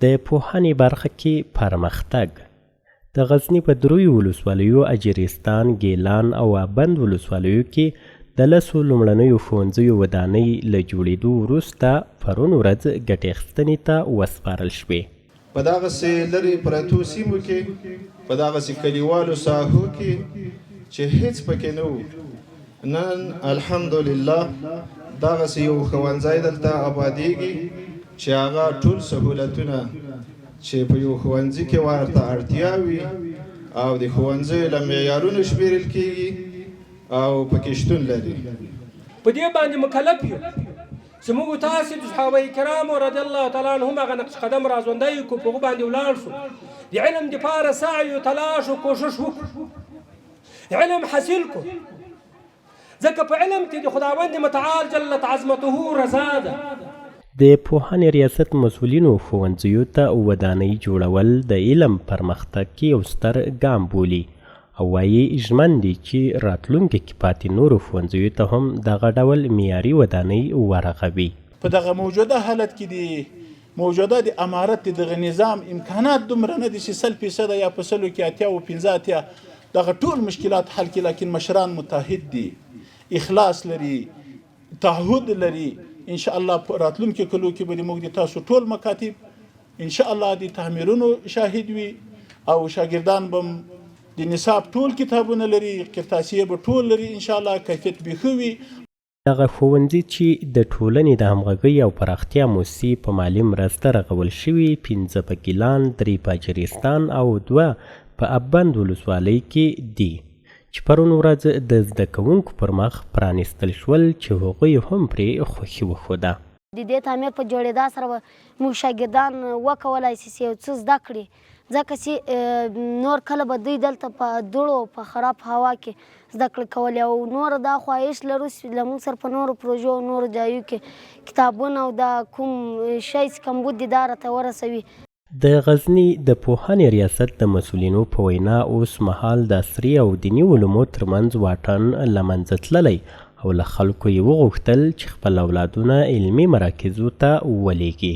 د پوهنې برخه کې پرمختګ. د غزني په دریو ولسوالیو اجرستان، ګیلان او ابند ولسوالیو کې د 10 لومړنیو ښوونځیو ودانۍ له جوړېدو وروسته پرون ورځ ګټې اخیستنې ته وسپارل شوې. په دغسې لرې پرتو سیمو کې، په دغسې کلیوالو ساحو کې چې هیڅ پکې نه و، نن الحمدلله دغسې یو ښوونځی دلته آبادېږي چې هغه ټول سهولتونه چې په یو ښوونځي کې ورته اړتیا وي او د ښوونځیو له معیارونو شمیرل کېږي او پکې شتون لري. په دې باندې مکلف یو چې موږ تاسې د صحابه کرامو رضی الله تعالی عنهم هغه نقش قدم راځوندی کړو، په هغو باندې ولاړ شو، د علم دپاره سعی و تلاش و کوشش وکړو، علم حاصل کړو، ځکه په علم کې د خداوند متعال جلت عظمته رضا ده. د پوهنې ریاست مسؤلینو ښوونځیو ته ودانۍ جوړول د علم پرمختګ کې یو ستر ګام بولي او وایي ژمن دي چې راتلونکي کې پاتې نورو ښوونځیو ته هم دغه ډول معیاري ودانۍ ورغوي. په دغه موجوده حالت کې د موجوده د امارت دغه نظام امکانات دومره نه دي چې 100% یا په 100 کې 80 دغه ټول مشکلات حل کړي، لکن مشران متحد دي، اخلاص لري، تعهد لري. ان شاء الله په راتلونکي کلو کې به موږ د تاسو ټول مکاتب ان شاء الله د تعمیرونو شاهد وي او شاګردان به د نصاب ټول کتابونه لري، قرطاسیه به ټول لري، ان شاء الله کیفیت به ښه وي. دغه ښوونځي چې د ټولنې د همغږۍ او پراختیا موسسې په مالي مرسته رغول شوي، 5 په ګیلان، 3 په اجرستان او 2 په ابند ولسوالۍ کې دي چې پرون ورځ د زده کوونکو پر مخ پرانیستل شول چې هغوی هم پرې خوښي وښوده. د دې تعمیر په جوړېدا سره به موږ شاګردان وکولی شي چې یو څه زده کړي، ځکه چې نور کله به دوی دلته په دوړو په خراب هوا کې زده کړې کولې او نور دا خواهش لرو چې له موږ سره په نورو پروژو او نورو ځایو کې کتابونه او دا کوم شی چې کم بود دي دا راته ورسوي. د غزني د پوهنې ریاست د مسؤلینو په وینا اوس مهال د عصري او دیني علومو ترمنځ واټن له منځه تللی او له خلکو یې وغوښتل چې خپل اولادونه علمي مراکزو ته ولېږي.